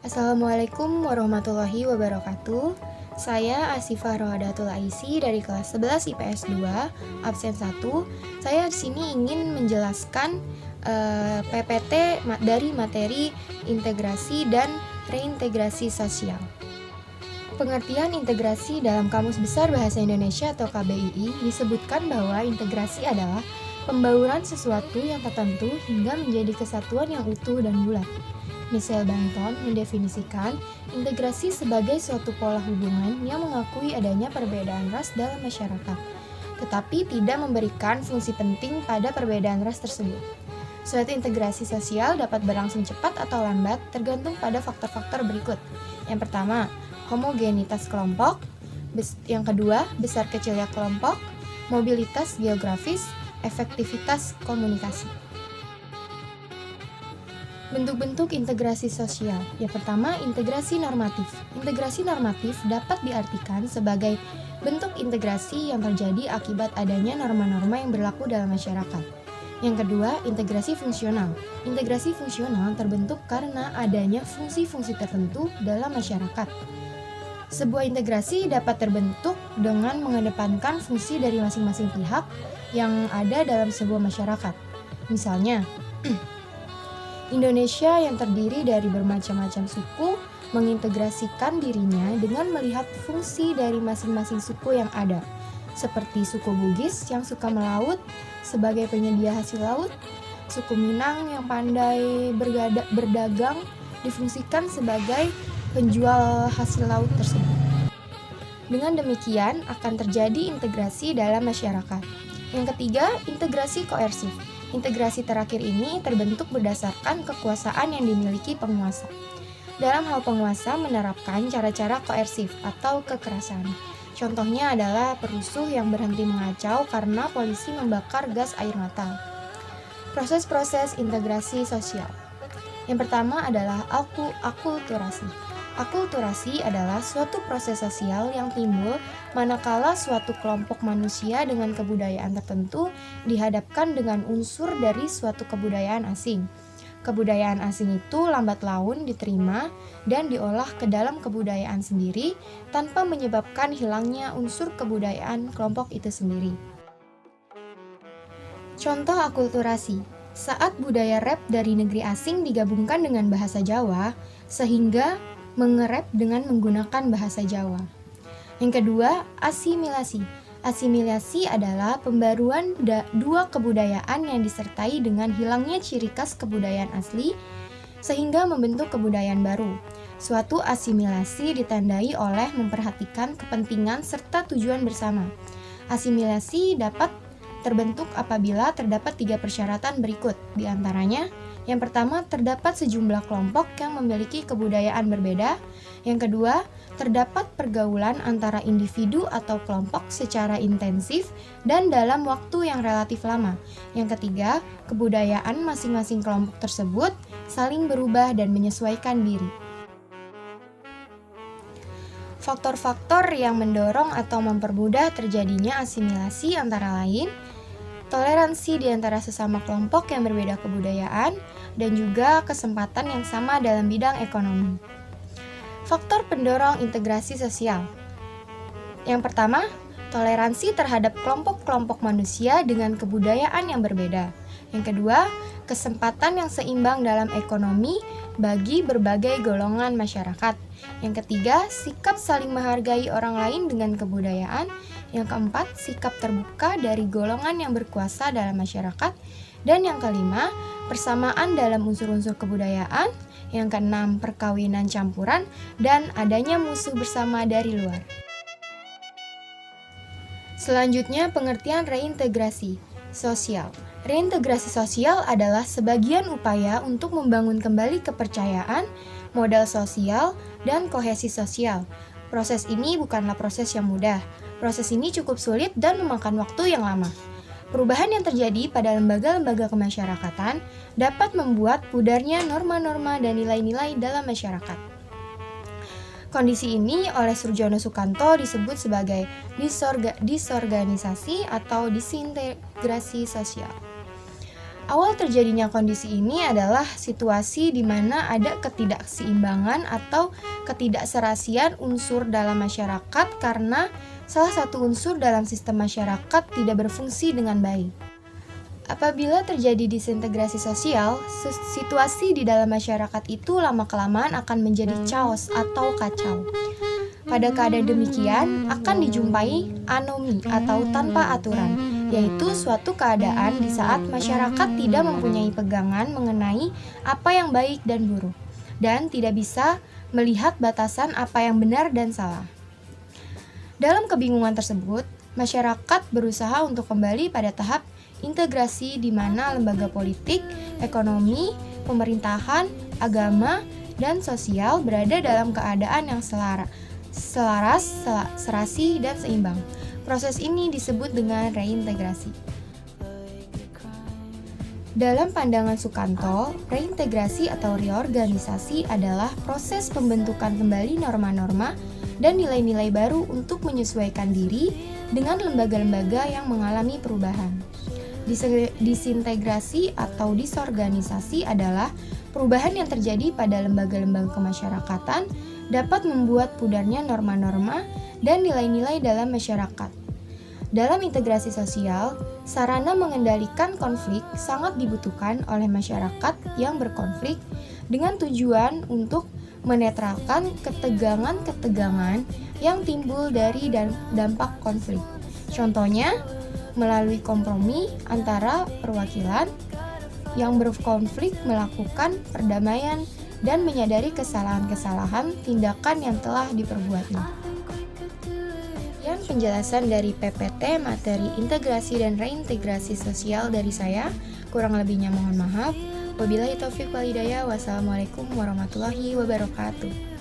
Assalamualaikum warahmatullahi wabarakatuh. Saya Asifah Rohadatul Aisi dari kelas 11 IPS 2, absen 1. Saya di sini ingin menjelaskan PPT dari materi integrasi dan reintegrasi sosial. Pengertian integrasi dalam Kamus Besar Bahasa Indonesia atau KBII disebutkan bahwa integrasi adalah pembauran sesuatu yang tertentu hingga menjadi kesatuan yang utuh dan bulat. Michel Banton mendefinisikan integrasi sebagai suatu pola hubungan yang mengakui adanya perbedaan ras dalam masyarakat, tetapi tidak memberikan fungsi penting pada perbedaan ras tersebut. Suatu integrasi sosial dapat berlangsung cepat atau lambat tergantung pada faktor-faktor berikut. Yang pertama, homogenitas kelompok. Yang kedua, besar kecilnya kelompok, mobilitas geografis, efektivitas komunikasi. Bentuk-bentuk integrasi sosial. Yang pertama, integrasi normatif. Integrasi normatif dapat diartikan sebagai bentuk integrasi yang terjadi akibat adanya norma-norma yang berlaku dalam masyarakat. Yang kedua, integrasi fungsional. Integrasi fungsional terbentuk karena adanya fungsi-fungsi tertentu dalam masyarakat. Sebuah integrasi dapat terbentuk dengan mengedepankan fungsi dari masing-masing pihak yang ada dalam sebuah masyarakat. Misalnya, Indonesia yang terdiri dari bermacam-macam suku mengintegrasikan dirinya dengan melihat fungsi dari masing-masing suku yang ada, seperti suku Bugis yang suka melaut sebagai penyedia hasil laut, suku Minang yang pandai berdagang difungsikan sebagai penjual hasil laut tersebut. Dengan demikian akan terjadi integrasi dalam masyarakat. Yang ketiga, integrasi koersif. Integrasi terakhir ini terbentuk berdasarkan kekuasaan yang dimiliki penguasa. Dalam hal penguasa menerapkan cara-cara koersif atau kekerasan. Contohnya adalah perusuh yang berhenti mengacau karena polisi membakar gas air mata. Proses-proses integrasi sosial. Yang pertama adalah akulturasi. Akulturasi adalah suatu proses sosial yang timbul manakala suatu kelompok manusia dengan kebudayaan tertentu dihadapkan dengan unsur dari suatu kebudayaan asing. Kebudayaan asing itu lambat laun diterima dan diolah ke dalam kebudayaan sendiri tanpa menyebabkan hilangnya unsur kebudayaan kelompok itu sendiri. Contoh akulturasi. Saat budaya rap dari negeri asing digabungkan dengan bahasa Jawa, sehingga mengerap dengan menggunakan bahasa Jawa. Yang kedua, asimilasi. Asimilasi adalah pembaruan dua kebudayaan yang disertai dengan hilangnya ciri khas kebudayaan asli sehingga membentuk kebudayaan baru. Suatu asimilasi ditandai oleh memperhatikan kepentingan serta tujuan bersama. Asimilasi dapat terbentuk apabila terdapat 3 persyaratan berikut, di antaranya yang pertama, terdapat sejumlah kelompok yang memiliki kebudayaan berbeda. Yang kedua, terdapat pergaulan antara individu atau kelompok secara intensif dan dalam waktu yang relatif lama. Yang ketiga, kebudayaan masing-masing kelompok tersebut saling berubah dan menyesuaikan diri. Faktor-faktor yang mendorong atau mempermudah terjadinya asimilasi antara lain toleransi di antara sesama kelompok yang berbeda kebudayaan, dan juga kesempatan yang sama dalam bidang ekonomi. Faktor pendorong integrasi sosial. Yang pertama, toleransi terhadap kelompok-kelompok manusia dengan kebudayaan yang berbeda. Yang kedua, kesempatan yang seimbang dalam ekonomi bagi berbagai golongan masyarakat. Yang ketiga, sikap saling menghargai orang lain dengan kebudayaan. Yang keempat, sikap terbuka dari golongan yang berkuasa dalam masyarakat. Dan yang kelima, persamaan dalam unsur-unsur kebudayaan. Yang keenam, perkawinan campuran dan adanya musuh bersama dari luar. Selanjutnya, pengertian reintegrasi sosial. Reintegrasi sosial adalah sebagian upaya untuk membangun kembali kepercayaan, modal sosial, dan kohesi sosial. Proses ini bukanlah proses yang mudah. Proses ini cukup sulit dan memakan waktu yang lama. Perubahan yang terjadi pada lembaga-lembaga kemasyarakatan dapat membuat pudarnya norma-norma dan nilai-nilai dalam masyarakat. Kondisi ini oleh Surjono Sukanto disebut sebagai disorganisasi atau disintegrasi sosial. Awal terjadinya kondisi ini adalah situasi di mana ada ketidakseimbangan atau ketidakserasian unsur dalam masyarakat karena salah satu unsur dalam sistem masyarakat tidak berfungsi dengan baik. Apabila terjadi disintegrasi sosial, situasi di dalam masyarakat itu lama-kelamaan akan menjadi chaos atau kacau. Pada keadaan demikian, akan dijumpai anomi atau tanpa aturan, yaitu suatu keadaan di saat masyarakat tidak mempunyai pegangan mengenai apa yang baik dan buruk, dan tidak bisa melihat batasan apa yang benar dan salah. Dalam kebingungan tersebut, masyarakat berusaha untuk kembali pada tahap integrasi di mana lembaga politik, ekonomi, pemerintahan, agama, dan sosial berada dalam keadaan yang selaras, serasi, dan seimbang. Proses ini disebut dengan reintegrasi. Dalam pandangan Sukanto, reintegrasi atau reorganisasi adalah proses pembentukan kembali norma-norma dan nilai-nilai baru untuk menyesuaikan diri dengan lembaga-lembaga yang mengalami perubahan. Disintegrasi atau disorganisasi adalah perubahan yang terjadi pada lembaga-lembaga kemasyarakatan dapat membuat pudarnya norma-norma dan nilai-nilai dalam masyarakat. Dalam integrasi sosial, sarana mengendalikan konflik sangat dibutuhkan oleh masyarakat yang berkonflik dengan tujuan untuk menetralkan ketegangan-ketegangan yang timbul dari dampak konflik. Contohnya, melalui kompromi antara perwakilan yang berkonflik melakukan perdamaian dan menyadari kesalahan-kesalahan tindakan yang telah diperbuatnya. Sekian penjelasan dari PPT materi integrasi dan reintegrasi sosial dari saya. Kurang lebihnya mohon maaf. Wabillahi taufiq wal hidayah. Wassalamualaikum warahmatullahi wabarakatuh.